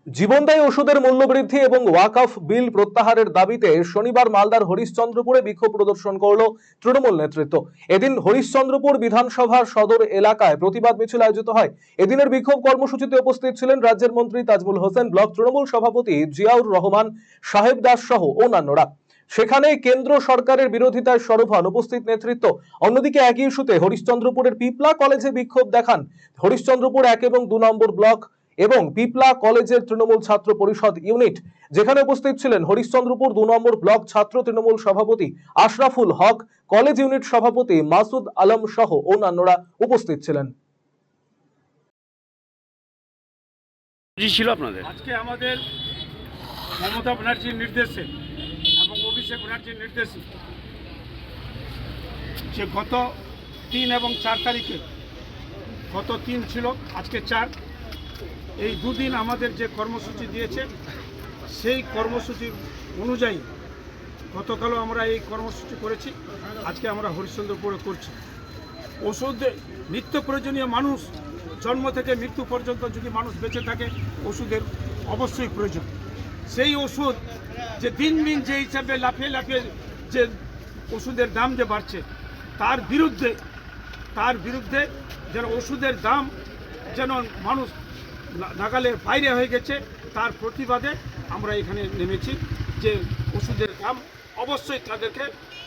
জীবনদায়ী ওষুধের মূল্যবৃদ্ধি এবং ওয়াকফ বিল প্রত্যাহারের দাবিতে শনিবার মালদার হরিশ্চন্দ্রপুরে বিক্ষোভ প্রদর্শন করল তৃণমূল নেতৃত্ব। এদিন হরিশ্চন্দ্রপুর বিধানসভার সদর এলাকায় প্রতিবাদ মিছিল আয়োজিত হয়। এদিনের বিক্ষোভ কর্মসূচিতে উপস্থিত ছিলেন রাজ্যের মন্ত্রী তাজমুল হোসেন, ব্লক তৃণমূল সভাপতি জিয়াউর রহমান, সাহেব দাস সহ অন্যান্যরা। সেখানে কেন্দ্র সরকারের বিরোধিতায় সরব হন উপস্থিত নেতৃত্ব। অন্যদিকে একই ইস্যুতে হরিশ্চন্দ্রপুরের পিপলা কলেজে বিক্ষোভ দেখান হরিশ্চন্দ্রপুর 1 এবং 2 নম্বর ব্লক এবং পিপলা কলেজের তৃণমূল ছাত্র পরিষদ ইউনিট, যেখানে উপস্থিত ছিলেন হরিশ্চন্দ্রপুর 2 নম্বর ব্লক ছাত্র তৃণমূল সভাপতি আশরাফুল হক, কলেজ ইউনিট সভাপতি মাসুদ আলম সহ অন্যান্যরা উপস্থিত ছিলেন। ছিল আপনাদের আজকে আমাদের মমতা ব্যানার্জির নির্দেশে এবং অভিষেক ব্যানার্জির নির্দেশে যে গত 3 এবং 4 তারিখে, গত 3 ছিল, আজকে 4, এই দুদিন আমাদের যে কর্মসূচি দিয়েছে সেই কর্মসূচির অনুযায়ী গতকালও আমরা এই কর্মসূচি করেছি, আজকে আমরা হরিশ্চন্দ্রপুরে করছি। ওষুধ নিত্য প্রয়োজনীয়, মানুষ জন্ম থেকে মৃত্যু পর্যন্ত যদি মানুষ বেঁচে থাকে ওষুধের অবশ্যই প্রয়োজন। সেই ওষুধ যে দিন দিন যে হিসাবে লাফিয়ে লাফিয়ে যে ওষুধের দাম যে বাড়ছে, তার বিরুদ্ধে যেন ওষুধের দাম যেন মানুষ নাগালের বাইরে হয়ে গেছে, তার প্রতিবাদে আমরা এখানে নেমেছি যে ওষুধের দাম অবশ্যই তাদেরকে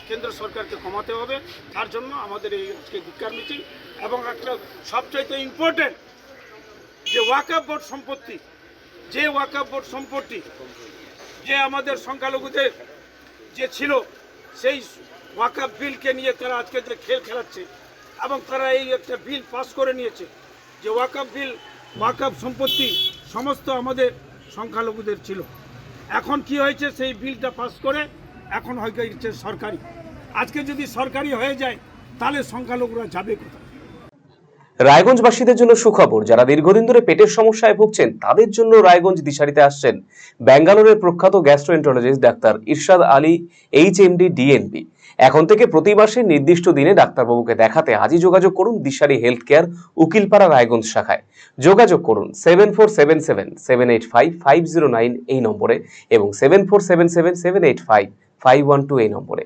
কেন্দ্র সরকারকে কমাতে হবে। তার জন্য আমাদের এই আজকে ধিক্কার মিছিল। এবং একটা সবচাইতে ইম্পর্টেন্ট যে ওয়াকফ বোর্ড সম্পত্তি, যে আমাদের সংখ্যালঘুদের যে ছিল, সেই ওয়াকফ বিলকে নিয়ে তারা আজকে যে খেল খেলাচ্ছে এবং তারা এই একটা বিল পাস করে নিয়েছে যে ওয়াকফ সম্পত্তি সমস্ত আমাদের সংখ্যালঘুদের ছিল। এখন কি হয়েছে, সেই বিলটা পাস করে এখন হয়ে গেছে সরকারি। আজকে যদি সরকারি হয়ে যায় তাহলে সংখ্যালঘুরা যাবে কোথায়? রায়গঞ্জবাসীদের জন্য সুখবর, যারা দীর্ঘদিন ধরে পেটের সমস্যায় ভুগছেন তাদের জন্য রায়গঞ্জ দিশারিতে আসছেন ব্যাঙ্গালোরের প্রখ্যাত গ্যাস্ট্রোএন্টারোলজিস্ট ডাক্তার ইরশাদ আলী, HMD, DNB। এখন থেকে প্রতি মাসে নির্দিষ্ট দিনে ডাক্তারবাবুকে দেখাতে আজই যোগাযোগ করুন দিশারি হেলথ কেয়ার, উকিলপাড়া, রায়গঞ্জ শাখায়। যোগাযোগ করুন 7477785509 এই নম্বরে এবং 7477785512 এই নম্বরে।